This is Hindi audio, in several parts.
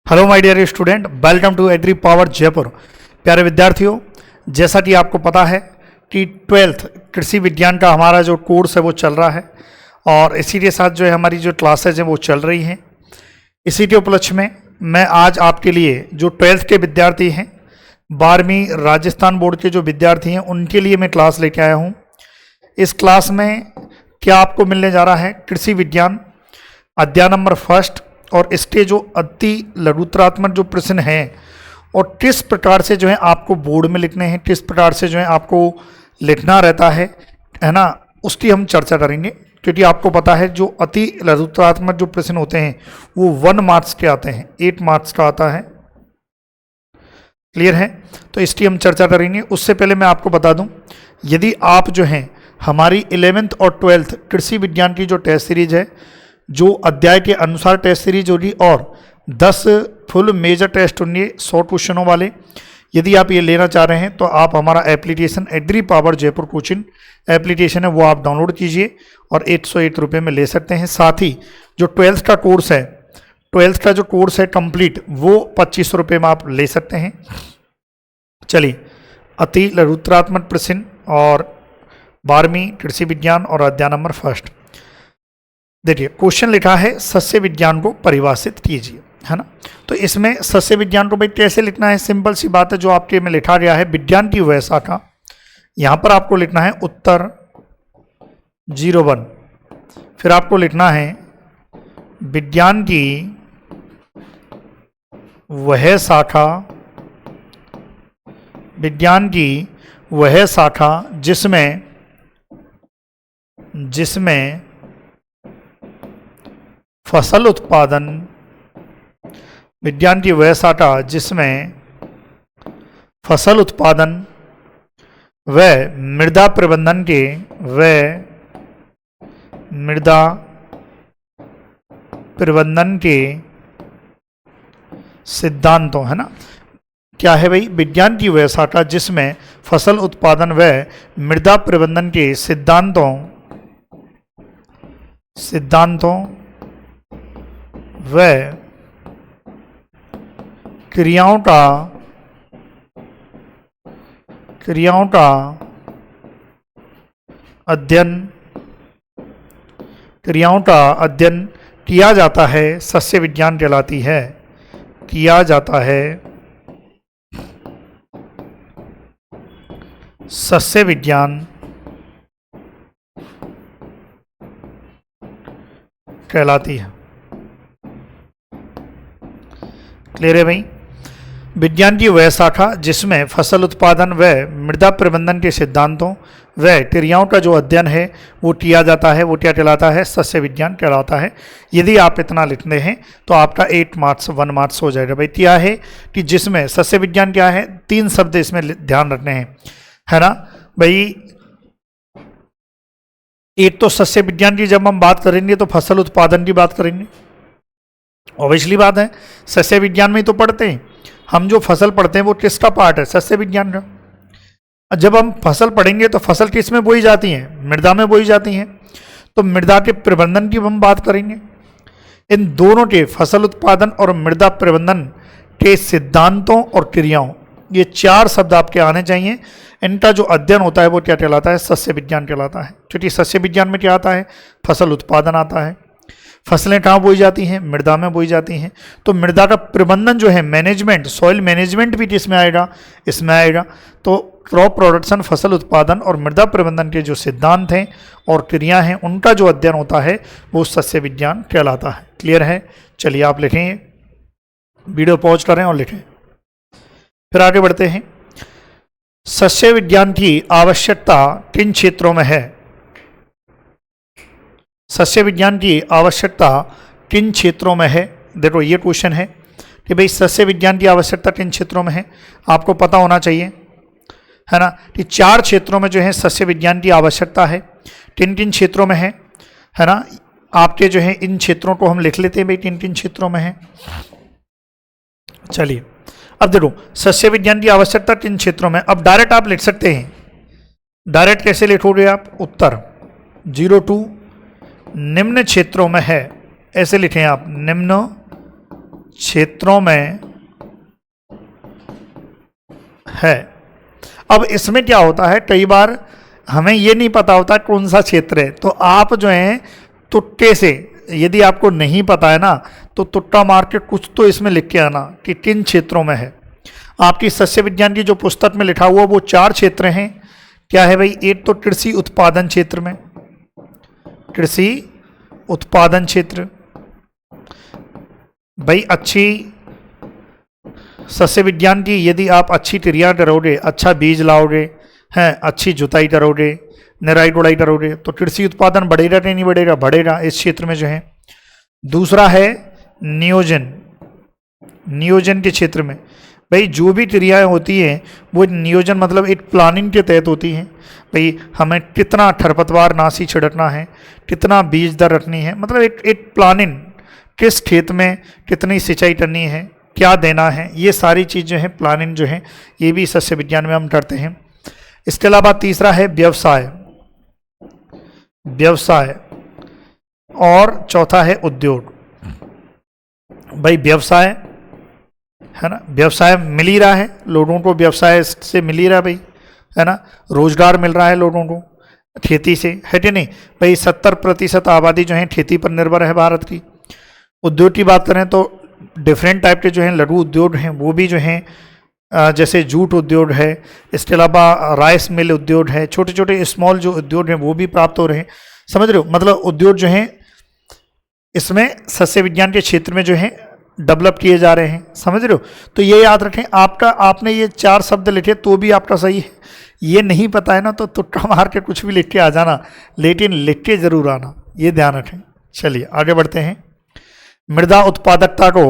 Hello my dear student, welcome to Agri Power Jaipur. प्यारे विद्यार्थियों, जैसा कि आपको पता है कि 12th कृषि विज्ञान का हमारा जो कोर्स है वो चल रहा है और इसी के साथ जो है हमारी जो क्लासेज हैं वो चल रही हैं। इसी के उपलक्ष्य में मैं आज आपके लिए जो 12th के विद्यार्थी हैं, 12वीं राजस्थान बोर्ड के जो विद्यार्थी हैं, उनके लिए मैं क्लास लेके आया हूँ। इस क्लास में क्या आपको मिलने जा रहा है, कृषि विज्ञान अध्याय नंबर 1 और इसके जो अति लघुतरात्मक जो प्रश्न हैं और किस प्रकार से जो है आपको बोर्ड में लिखने हैं, किस प्रकार से जो है आपको लिखना रहता है ना, उसकी हम चर्चा करेंगे। क्योंकि आपको पता है जो अति लघुतरात्मक जो प्रश्न होते हैं वो 1 मार्क्स के आते हैं, 8 मार्क्स का आता है। क्लियर है? तो इसकी हम चर्चा करेंगे। उससे पहले मैं आपको बता दूं, यदि आप जो हैं हमारी 11th और 12th कृषि विज्ञान की जो टेस्ट सीरीज है, जो अध्याय के अनुसार टेस्ट सीरीज होगी और 10 फुल मेजर टेस्ट होंगे 100 क्वेश्चनों वाले, यदि आप ये लेना चाह रहे हैं तो आप हमारा application Agri Power Jaipur coaching application है वो आप डाउनलोड कीजिए और 101 रुपये में ले सकते हैं। साथ ही जो 12th का कोर्स है, 12th का जो कोर्स है कंप्लीट, वो 25 रुपये में आप ले सकते हैं। चलिए, अति लघुतरात्मक प्रश्न और 12वीं कृषि विज्ञान और अध्याय नंबर 1। देखिए, क्वेश्चन लिखा है सस्य विज्ञान को परिभाषित कीजिए, है ना। तो इसमें सस्य विज्ञान को भाई कैसे लिखना है, सिंपल सी बात है। जो आपके में लिखा गया है विज्ञान की वह शाखा, यहां पर आपको लिखना है उत्तर 01। फिर आपको लिखना है विज्ञान की वह शाखा, विज्ञान की वह शाखा जिसमें फसल उत्पादन, विज्ञान की वह शाखा जिसमें फसल उत्पादन व मृदा प्रबंधन के सिद्धांतों, है ना। क्या है भाई? विज्ञान की वह शाखा जिसमें फसल उत्पादन व मृदा प्रबंधन के सिद्धांतों व क्रियाओं का अध्ययन किया जाता है, सस्य विज्ञान कहलाती है। किया जाता है सस्य विज्ञान कहलाती है। क्लियर है भाई? विज्ञान की वह शाखा जिसमें फसल उत्पादन व मृदा प्रबंधन के सिद्धांतों व क्रियाओं का जो अध्ययन है वो किया जाता है, वो क्या कहलाता है? सस्य विज्ञान कहलाता है। यदि आप इतना लिखते हैं तो आपका 8 मार्क्स 1 मार्क्स हो जाएगा। भाई क्या है कि जिसमें सस्य विज्ञान क्या है, 3 शब्द इसमें ध्यान रखने हैं, है ना भाई। एक तो सस्य विज्ञान की जब हम बात करेंगे तो फसल उत्पादन की बात करेंगे, ऑब्वियसली बात है। सस्य विज्ञान में ही तो पढ़ते हैं हम, जो फसल पढ़ते हैं वो किसका पार्ट है? सस्य विज्ञान का। जब हम फसल पढ़ेंगे तो फसल किस में बोई जाती हैं? मृदा में बोई जाती हैं। तो मृदा के प्रबंधन की हम बात करेंगे। इन दोनों के, फसल उत्पादन और मृदा प्रबंधन के सिद्धांतों और क्रियाओं, ये 4 शब्द आपके आने चाहिए। इनका जो अध्ययन होता है वो क्या कहलाता है? सस्य विज्ञान कहलाता है। क्योंकि सस्य विज्ञान में क्या आता है? फसल उत्पादन आता है। फसलें कहाँ बोई जाती हैं? मृदा में बोई जाती हैं। तो मृदा का प्रबंधन जो है, मैनेजमेंट, सॉइल मैनेजमेंट भी किसमें आएगा? इसमें आएगा। तो क्रॉप प्रोडक्शन, फसल उत्पादन और मृदा प्रबंधन के जो सिद्धांत हैं और क्रिया हैं, उनका जो अध्ययन होता है वो सस्य विज्ञान कहलाता है। क्लियर है? चलिए आप लिखें, वीडियो पॉज करें और लिखें। फिर आगे बढ़ते हैं। सस्य विज्ञान की आवश्यकता किन क्षेत्रों में है? सस्य विज्ञान की आवश्यकता किन क्षेत्रों में है? देखो, ये क्वेश्चन है कि भाई सस्य विज्ञान की आवश्यकता किन क्षेत्रों में है। आपको पता होना चाहिए, है ना, कि 4 क्षेत्रों में जो है सस्य विज्ञान की आवश्यकता है। किन किन क्षेत्रों में है ना। आपके जो है इन क्षेत्रों को हम लिख लेते हैं भाई, किन किन क्षेत्रों में है। चलिए, अब देखो सस्य विज्ञान की आवश्यकता किन क्षेत्रों में। अब डायरेक्ट आप लिख सकते हैं। डायरेक्ट कैसे लिखोगे आप? उत्तर 02 निम्न क्षेत्रों में है, ऐसे लिखें आप, निम्न क्षेत्रों में है। अब इसमें क्या होता है, कई बार हमें ये नहीं पता होता कौन सा क्षेत्र है, तो आप जो है तुक्के से, यदि आपको नहीं पता है ना, तो तुक्का मार के कुछ तो इसमें लिख के आना कि किन क्षेत्रों में है। आपकी सस्य विज्ञान की जो पुस्तक में लिखा हुआ वो 4 क्षेत्र हैं। क्या है भाई, एक तो कृषि उत्पादन क्षेत्र में, कृषि उत्पादन क्षेत्र भाई, अच्छी सस्य विज्ञान की यदि आप अच्छी क्रिया करोगे, अच्छा बीज लाओगे, हैं अच्छी जुताई करोगे, निराई गुड़ाई करोगे, तो कृषि उत्पादन बढ़ेगा कि नहीं बढ़ेगा, बढ़ेगा इस क्षेत्र में जो है। दूसरा है नियोजन, नियोजन के क्षेत्र में भाई जो भी क्रियाएं होती हैं वो नियोजन मतलब एक प्लानिंग के तहत होती हैं। भाई हमें कितना खरपतवार नाशी छिड़कना है, कितना बीज दर रखनी है, मतलब एक प्लानिंग, किस खेत में कितनी सिंचाई करनी है, क्या देना है, ये सारी चीज़ जो है प्लानिंग जो है ये भी सस्य विज्ञान में हम करते हैं। इसके अलावा तीसरा है व्यवसाय, व्यवसाय, और चौथा है उद्योग। भाई व्यवसाय है ना, व्यवसाय मिल ही रहा है लोगों को, व्यवसाय से मिल ही रहा है भाई, है ना, रोजगार मिल रहा है लोगों को खेती से, है कि नहीं भाई। 70% आबादी जो है खेती पर निर्भर है भारत की। उद्योग की बात करें तो डिफरेंट टाइप के जो हैं लघु उद्योग हैं वो भी जो हैं, जैसे जूट उद्योग है, इसके अलावा राइस मिल उद्योग है, छोटे छोटे स्मॉल जो उद्योग हैं वो भी प्राप्त हो रहे हैं। समझ रहे हो, मतलब उद्योग जो हैं इसमें सस्य विज्ञान के क्षेत्र में जो है डेवलप किए जा रहे हैं, समझ रहे हो। तो ये याद रखें, आपका आपने ये 4 शब्द लिखे तो भी आपका सही है, ये नहीं पता है ना तो तुक्का मार के कुछ भी लिख के आ जाना, लेकिन लिख के जरूर आना, ये ध्यान रखें। चलिए आगे बढ़ते हैं। मृदा उत्पादकता को,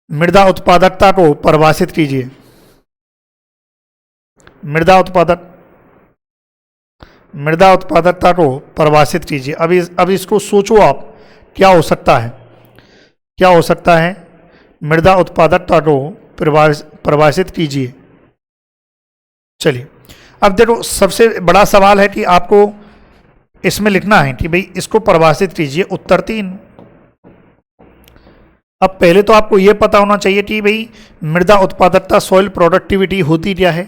मृदा उत्पादकता को परिभाषित कीजिए। मृदा उत्पादकता को परिभाषित कीजिए। अब इसको सोचो आप, क्या हो सकता है, क्या हो सकता है। मृदा उत्पादकता को परिभाषित कीजिए। चलिए अब देखो, सबसे बड़ा सवाल है कि आपको इसमें लिखना है कि भाई इसको परिभाषित कीजिए। उत्तर 3। अब पहले तो आपको यह पता होना चाहिए कि भाई मृदा उत्पादकता, सॉइल प्रोडक्टिविटी होती क्या है।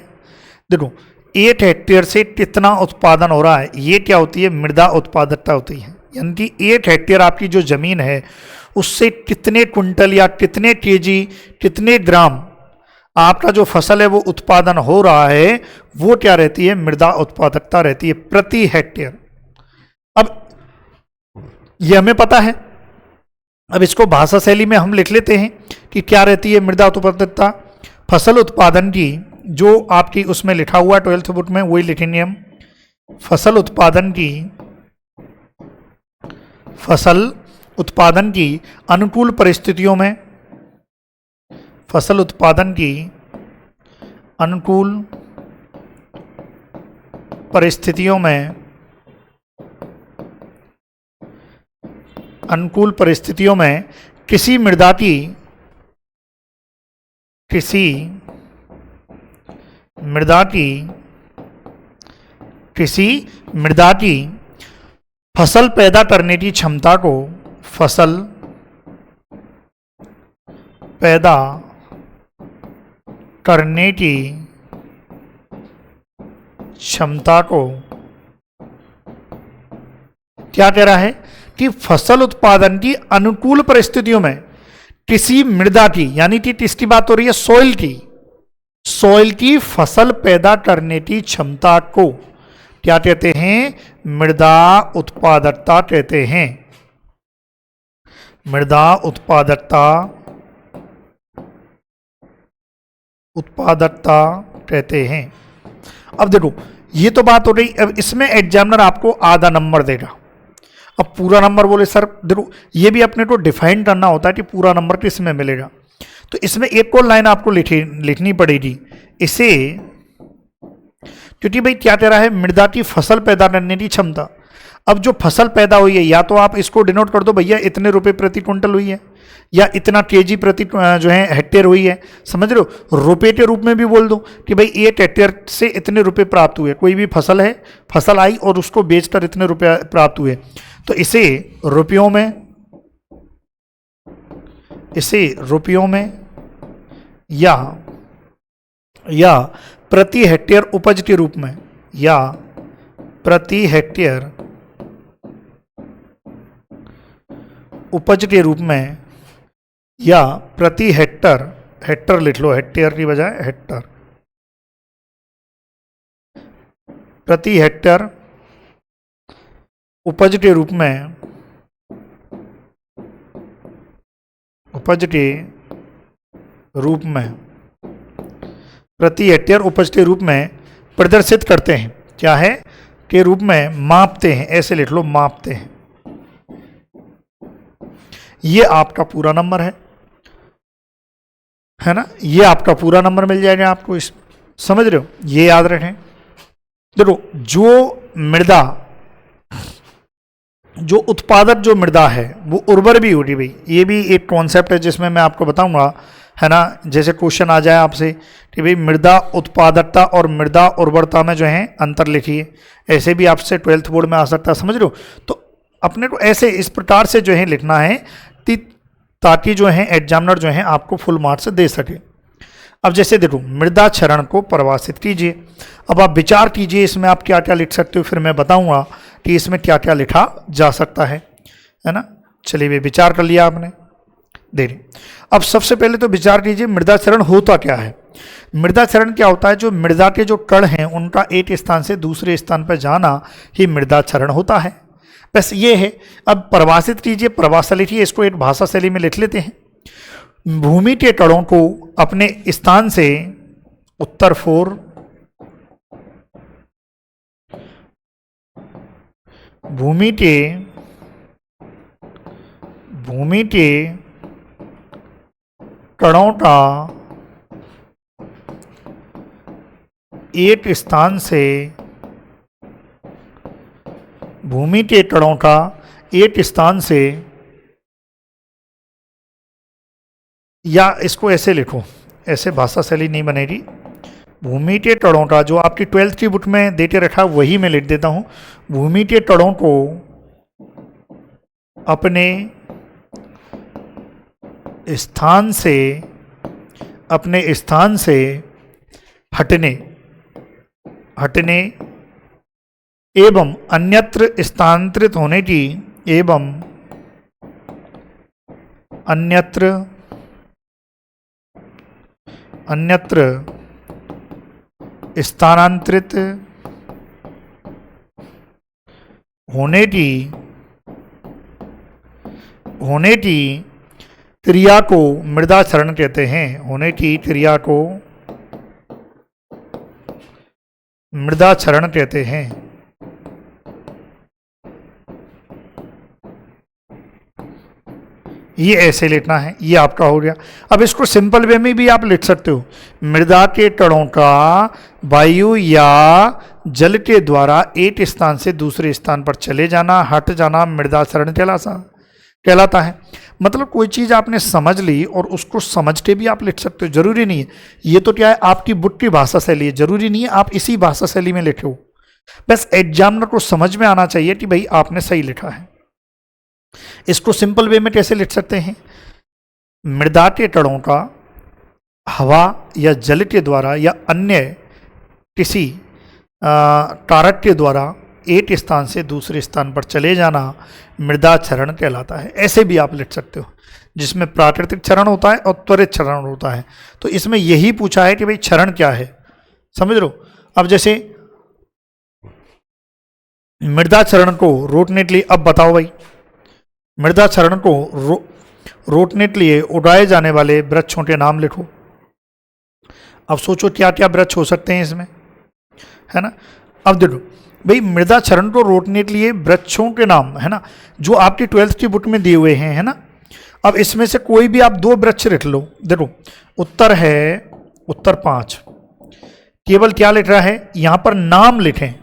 देखो 1 हेक्टेयर से कितना उत्पादन हो रहा है, ये क्या होती है, मृदा उत्पादकता होती है। यानी कि 1 हेक्टेयर आपकी जो जमीन है उससे कितने कुंटल या कितने केजी, कितने ग्राम आपका जो फसल है वो उत्पादन हो रहा है, वो क्या रहती है, मृदा उत्पादकता रहती है प्रति हेक्टेयर। अब ये हमें पता है, अब इसको भाषा शैली में हम लिख लेते हैं कि क्या रहती है मृदा उत्पादकता। फसल उत्पादन की जो आपकी उसमें लिखा हुआ 12th बुक में वही लिखेंगे हम। फसल उत्पादन की अनुकूल परिस्थितियों में, फसल उत्पादन की अनुकूल परिस्थितियों में, अनुकूल परिस्थितियों में किसी मृदा की फसल पैदा करने की क्षमता को, फसल पैदा करने की क्षमता को क्या कह रहा है कि फसल उत्पादन की अनुकूल परिस्थितियों में किसी मृदा की, यानी कि किसकी बात हो रही है, सॉइल की फसल पैदा करने की क्षमता को क्या कहते हैं, मृदा उत्पादकता कहते हैं। मृदा उत्पादकता कहते हैं। अब देखो ये तो बात हो रही, अब इसमें एग्जामिनर आपको आधा नंबर देगा। अब पूरा नंबर बोले सर, देखो ये भी अपने को डिफाइन करना होता है कि पूरा नंबर किस में मिलेगा। तो इसमें एक और लाइन आपको लिखनी पड़ेगी इसे, क्योंकि भाई क्या कह रहा है, मृदा की फसल पैदा करने की क्षमता। अब जो फसल पैदा हुई है, या तो आप इसको डिनोट कर दो भैया इतने रुपए प्रति क्विंटल हुई है, या इतना केजी प्रति जो है हेक्टेयर हुई है, समझ रहे हो। रुपए के रूप में भी बोल दो कि भाई 1 हेक्टेयर से इतने रुपए प्राप्त हुए, कोई भी फसल है, फसल आई और उसको बेचकर इतने रुपए प्राप्त हुए, तो इसे रुपयों में इसे रुपयों में या प्रति हेक्टेयर उपज के रूप में, या प्रति हेक्टेयर उपज के रूप में, या प्रति हेक्टर, हेक्टर लिख लो हेक्टेयर की बजाय हेक्टर, प्रति हेक्टर उपज के रूप में, उपज के रूप में, प्रति हेक्टेयर उपज के रूप में प्रदर्शित करते हैं। क्या है? के रूप में मापते हैं, ऐसे लिख लो मापते हैं। ये आपका पूरा नंबर है ना, ये आपका पूरा नंबर मिल जाएगा आपको। इस समझ रहे हो, ये याद रखें। देखो जो मृदा, जो उत्पादक जो मृदा है वो उर्वर भी होगी भाई, ये भी एक कॉन्सेप्ट है जिसमें मैं आपको बताऊंगा, है ना। जैसे क्वेश्चन आ जाए आपसे कि भाई मृदा उत्पादकता और मृदा उर्वरता में जो है अंतर लिखिए, ऐसे भी आपसे 12th बोर्ड में आ सकता है, समझ रहे हो। तो अपने को ऐसे इस प्रकार से जो है लिखना है ताकि जो है एग्जामिनर जो है आपको फुल मार्क्स दे सके। अब जैसे देखो मृदा क्षरण को परिभाषित कीजिए। अब आप विचार कीजिए इसमें आप क्या क्या लिख सकते हो, फिर मैं बताऊंगा कि इसमें क्या क्या लिखा जा सकता है ना। चलिए वे विचार कर लिया आपने, देखिए अब सबसे पहले तो विचार कीजिए मृदा क्षरण होता क्या है। मृदा क्षरण क्या होता है? जो मृदा के जो कण हैं उनका एक स्थान से दूसरे स्थान पर जाना ही मृदा क्षरण होता है। बस ये है। अब परिभाषित कीजिए, परिभाषा लिखिए, इसको एक भाषा शैली में लिख लेते हैं। भूमि के कणों को अपने स्थान से उत्तर 4, भूमि के कणों का एक स्थान से, भूमि के कणों का एक स्थान से, या इसको ऐसे लिखो, ऐसे भाषा शैली नहीं बनेगी। भूमि के कणों का, जो आपकी 12th की बुक में देते रखा वही मैं लिख देता हूं। भूमि के कणों को अपने स्थान से हटने एवं अन्यत्र स्थानांतरित होने की, एवं अन्यत्र स्थानांतरित होने की क्रिया को मृदा क्षरण कहते हैं। होने की क्रिया को मृदा क्षरण कहते हैं। ये ऐसे लिखना है, ये आपका हो गया। अब इसको सिंपल वे में भी आप लिख सकते हो। मृदा के कणों का वायु या जल के द्वारा एक स्थान से दूसरे स्थान पर चले जाना, हट जाना मृदा क्षरण कहलाता है। मतलब कोई चीज़ आपने समझ ली और उसको समझ के भी आप लिख सकते हो, जरूरी नहीं है। ये तो क्या है, आपकी बुक की भाषा शैली है, जरूरी नहीं है आप इसी भाषा शैली में लिखे हो। बस एग्जामिनर को समझ में आना चाहिए कि भाई आपने सही लिखा है। इसको सिंपल वे में कैसे लिख सकते हैं? मृदा के कणों का हवा या जल के द्वारा या अन्य किसी कारक के द्वारा एक स्थान से दूसरे स्थान पर चले जाना मृदा क्षरण कहलाता है। ऐसे भी आप लिख सकते हो, जिसमें प्राकृतिक क्षरण होता है और त्वरित क्षरण होता है। तो इसमें यही पूछा है कि भाई क्षरण क्या है, समझ लो। अब जैसे मृदा क्षरण को रोकने के लिए, अब बताओ भाई, मृदा क्षरण को रोकने के लिए उगाए जाने वाले वृक्षों के नाम लिखो। अब सोचो क्या क्या वृक्ष हो सकते हैं इसमें, है ना। अब देखो भाई मृदा क्षरण को रोकने के लिए वृक्षों के नाम, है ना, जो आपकी 12th की बुक में दिए हुए हैं, है ना। अब इसमें से कोई भी आप 2 वृक्ष लिख लो। देखो उत्तर है, उत्तर 5, केवल क्या लिख रहा है यहां पर, नाम लिखें,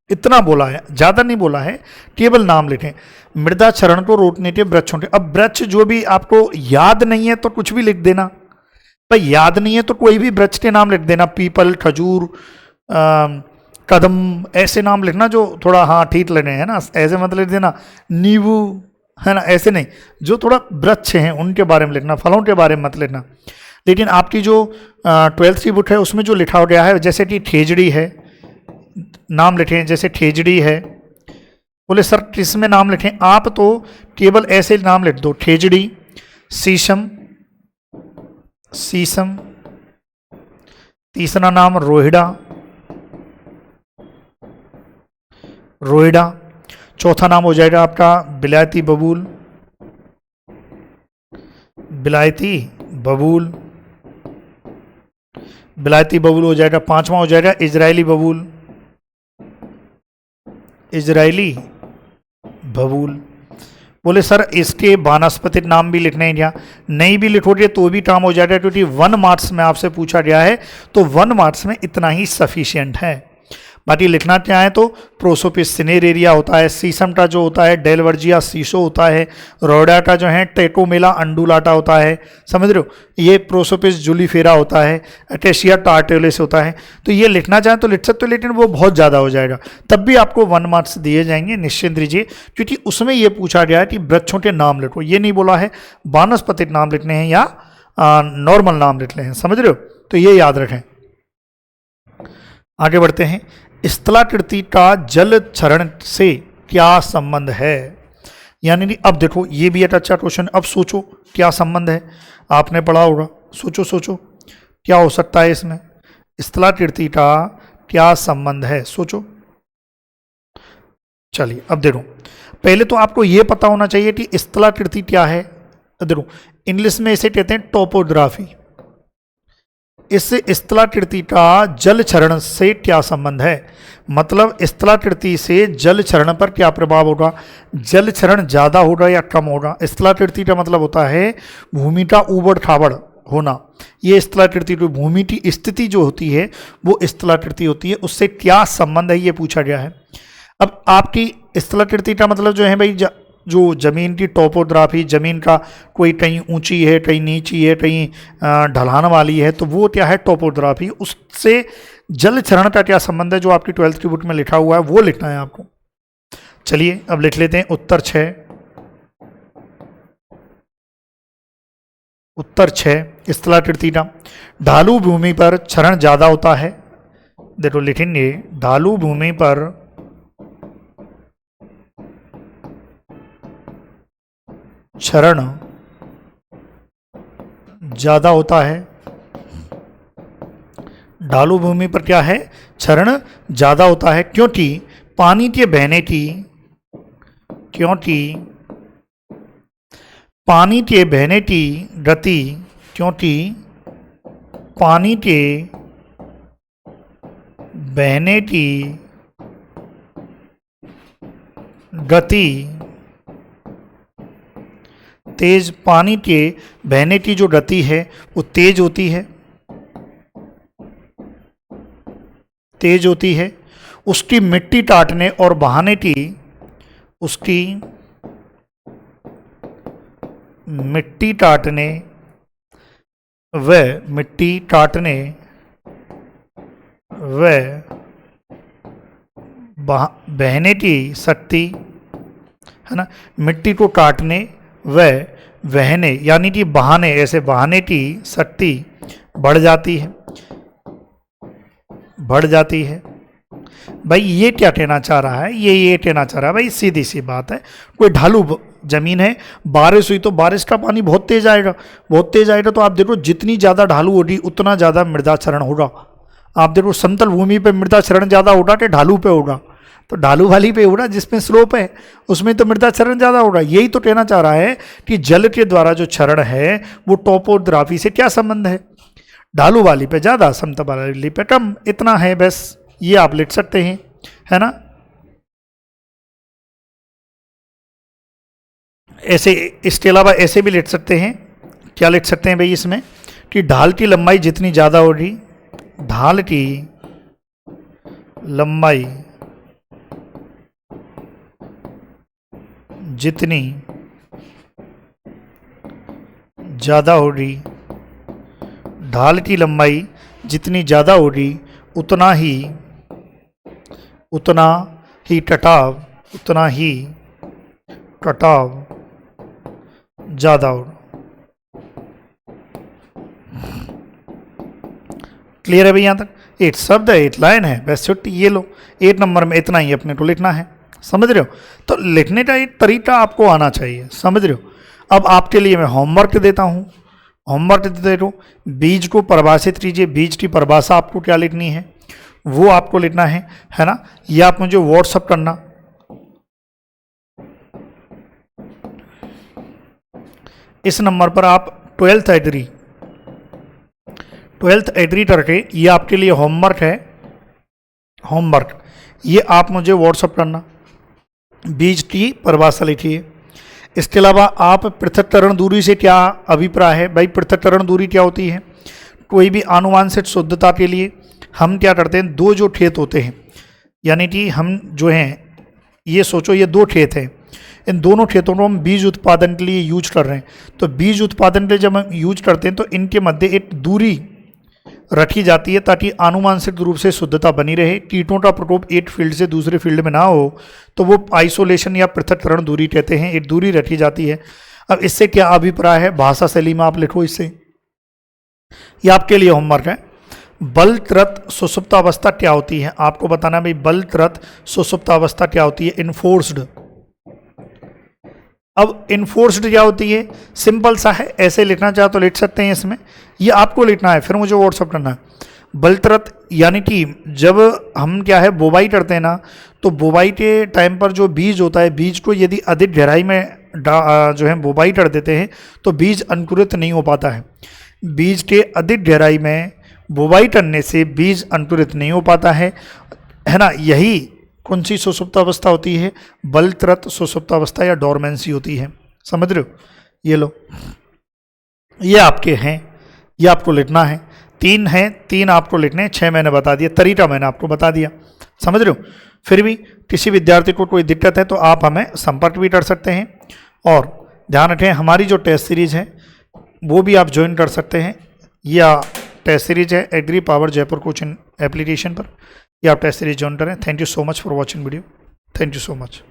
इतना बोला है, ज्यादा नहीं बोला है, केवल नाम लिखें। मृदा क्षरण को रोकने के वृक्षों के, अब वृक्ष जो भी आपको याद नहीं है तो कुछ भी लिख देना भाई, याद नहीं है तो कोई भी वृक्ष के नाम लिख देना, पीपल, खजूर, कदम, ऐसे नाम लिखना जो थोड़ा हाँ ठीक लगे, है ना। ऐसे मत लिख देना नींबू, है ना, ऐसे नहीं, जो थोड़ा वृक्ष हैं उनके बारे में लिखना, फलों के बारे में मत लिखना। लेकिन आपकी जो 12th की बुक है उसमें जो लिखा गया है, जैसे कि ठेजड़ी है, नाम लिखें, जैसे ठेजड़ी है, बोले सर किसमें नाम लिखें? आप तो केवल ऐसे नाम लिख दो, ठेजड़ी, शीशम, शीशम, तीसरा नाम रोहिड़ा, रोहिड़ा, चौथा नाम हो जाएगा आपका बिलायती बबूल, बिलायती बबूल, बिलायती बबूल हो जाएगा। पांचवा हो जाएगा इजरायली बबूल, इजरायली बबूल। बोले सर इसके वानस्पतिक नाम भी लिखने हैं क्या? नहीं भी लिखोगे तो भी काम हो जाएगा, क्योंकि 1 मार्क्स में आपसे पूछा गया है, तो 1 मार्क्स में इतना ही सफिशिएंट है। बाकी लिखना क्या है तो प्रोसोपिस सिनेरेरिया होता है, शीशम का जो होता है डेलवर्जिया शीशो होता है, रोडा का जो है टेकोमेला अंडुलाटा होता है, समझ रहे हो, ये प्रोसोपिस जूलीफेरा होता है, एटेशिया टार्टेलिस होता है। तो ये लिखना चाहें तो लिख सकते हो, लेकिन वो बहुत ज़्यादा हो जाएगा, तब भी आपको 1 मार्क्स दिए जाएंगे, निश्चिंत रहिए, क्योंकि उसमें ये पूछा गया है कि वृक्षों के नाम लिखो, ये नहीं बोला है वानस्पतिक नाम लिखने हैं या नॉर्मल नाम लिखने हैं, समझ रहे हो, तो ये याद रखें। आगे बढ़ते हैं। स्थलाकृति का जल क्षरण से क्या संबंध है? यानी अब देखो ये भी एक अच्छा क्वेश्चन। अब सोचो क्या संबंध है, आपने पढ़ा होगा, सोचो सोचो क्या हो सकता है इसमें, स्थलाकृति का क्या संबंध है, सोचो। चलिए अब देखो, पहले तो आपको यह पता होना चाहिए कि स्थलाकृति क्या है। देखो इंग्लिश में इसे कहते हैं टोपोग्राफी। इस स्थलाकृति का जल क्षरण से क्या संबंध है, मतलब स्थलाकृति से जल क्षरण पर क्या प्रभाव होगा, जल क्षरण ज़्यादा होगा या कम होगा। स्थलाकृति का मतलब होता है भूमि का ऊबड़ खाबड़ होना, ये स्थलाकृति की भूमि की स्थिति जो होती है वो स्थलाकृति होती है, उससे क्या संबंध है ये पूछा गया है। अब आपकी स्थलाकृति का मतलब जो है भाई जो ज़मीन की टोपोग्राफी, ज़मीन का कोई कहीं ऊंची है, कहीं नीची है, कहीं ढलान वाली है, तो वो क्या है टोपोग्राफी, उससे जल क्षरण का क्या संबंध है, जो आपकी 12th की बुक में लिखा हुआ है वो लिखना है आपको। चलिए अब लिख लेते हैं उत्तर 6। उत्तर 6 स्थलाकृति का ढालू भूमि पर क्षरण ज़्यादा होता है। देखो लिखेंगे ढालू भूमि पर क्षरण ज़्यादा होता है। ढालू भूमि पर क्या है, क्षरण ज़्यादा होता है, क्योंकि पानी के बहने की, क्योंकि पानी के बहने की गति, क्योंकि पानी के बहने की गति तेज, पानी के बहने की जो गति है वो तेज होती है, तेज होती है। उसकी मिट्टी काटने और बहाने की, उसकी मिट्टी काटने व मिट्टी काटने व बहने की शक्ति, है ना, मिट्टी को काटने व बहने यानी कि बहाने, ऐसे बहाने की शक्ति बढ़ जाती है, बढ़ जाती है। भाई ये क्या कहना चाह रहा है, ये कहना चाह रहा है भाई सीधी सी बात है, कोई ढालू जमीन है, बारिश हुई तो बारिश का पानी बहुत तेज आएगा, बहुत तेज आएगा, तो आप देखो जितनी ज़्यादा ढालू होगी उतना ज़्यादा मृदा क्षरण होगा। आप देखो समतल भूमि पे मृदा क्षरण ज़्यादा होगा कि ढालू पे होगा, तो ढालू वाली पे होगा, जिसमें स्लोप है उसमें तो मृदा क्षरण ज़्यादा होगा। यही तो कहना चाह रहा है कि जल के द्वारा जो क्षरण है वो टोपोग्राफी से क्या संबंध है, ढालू वाली पे ज़्यादा, समतल वाली पे कम, इतना है बस, ये आप लिख सकते हैं, है ना। ऐसे इसके अलावा ऐसे भी लिख सकते हैं, क्या लिख सकते हैं भाई इसमें कि ढाल की लंबाई जितनी ज़्यादा होगी, ढाल की लंबाई जितनी ज़्यादा होगी, ढाल की लंबाई जितनी ज़्यादा होगी उतना ही कटाव, उतना ही कटाव ज़्यादा होगा। क्लियर है भाई यहाँ तक? 8 शब्द है, 8 लाइन है, बस छुट्टी। ये लो 8 नंबर में इतना ही अपने को लिखना है, समझ रहे हो? तो लिखने का एक तरीका आपको आना चाहिए, समझ रहे हो? अब आपके लिए मैं होमवर्क देता हूँ, होमवर्क दे दो। बीज को परिभाषित कीजिए, बीज की परिभाषा आपको क्या लिखनी है वो आपको लिखना है ना? ये आप मुझे व्हाट्सअप करना। इस नंबर पर आप 12th एग्री करके, ये आपके लिए होमवर्क है, होमवर्क ये आप मुझे व्हाट्सअप करना। बीज की परिभाषा लिखिए। इसके अलावा आप पृथक्करण दूरी से क्या अभिप्राय है? भाई पृथक्करण दूरी क्या होती है? कोई भी आनुवांशिक शुद्धता के लिए हम क्या करते हैं, दो जो खेत होते हैं, यानी कि हम जो हैं, ये सोचो ये 2 खेत हैं, इन दोनों खेतों को हम बीज उत्पादन के लिए यूज कर रहे हैं। तो बीज उत्पादन के लिए जब हम यूज करते हैं तो इनके मध्य एक दूरी रखी जाती है ताकि आनुवांशिक रूप से शुद्धता बनी रहे, कीटों का प्रकोप एक फील्ड से दूसरे फील्ड में ना हो, तो वो आइसोलेशन या पृथक्करण दूरी कहते हैं, एक दूरी रखी जाती है। अब इससे क्या अभिप्राय है, भाषा शैली में आप लिखो इससे। ये आपके लिए होमवर्क है। बलत्रत सुषुप्तावस्था क्या होती है? आपको बताना भाई बलत्रत सुषुप्तावस्था क्या होती है। इन्फोर्स्ड, अब इन्फोर्स्ड क्या होती है? सिंपल सा है, ऐसे लिखना चाहे तो लिख सकते हैं इसमें, ये आपको लिखना है, फिर मुझे व्हाट्सअप करना है। बलत्रत यानी कि जब हम क्या है बुवाई करते हैं ना, तो बुवाई के टाइम पर जो बीज होता है, बीज को यदि अधिक गहराई में जो है बुवाई कर देते हैं तो बीज अंकुरित नहीं हो पाता है। बीज के अधिक गहराई में बुवाई करने से बीज अंकुरित नहीं हो पाता है ना? यही कौन सी सुषुप्तावस्था होती है? बलत्रत सुषुप्तावस्था या डोरमेंसी होती है, समझ रहे हो? ये लो, ये आपके हैं, ये आपको लिखना है। 3 हैं, 3 आपको लिखने हैं, 6 मैंने बता दिया, तरीका मैंने आपको बता दिया, समझ रहे हो? फिर भी किसी विद्यार्थी को कोई दिक्कत है तो आप हमें संपर्क भी कर सकते हैं। और ध्यान रखें हमारी जो टेस्ट सीरीज है वो भी आप ज्वाइन कर सकते हैं। या टेस्ट सीरीज है Agri Power Jaipur coaching application पर, या आप टेस्ट सीरीज ज्वाइन करें। Thank you so much for watching video, thank you so much.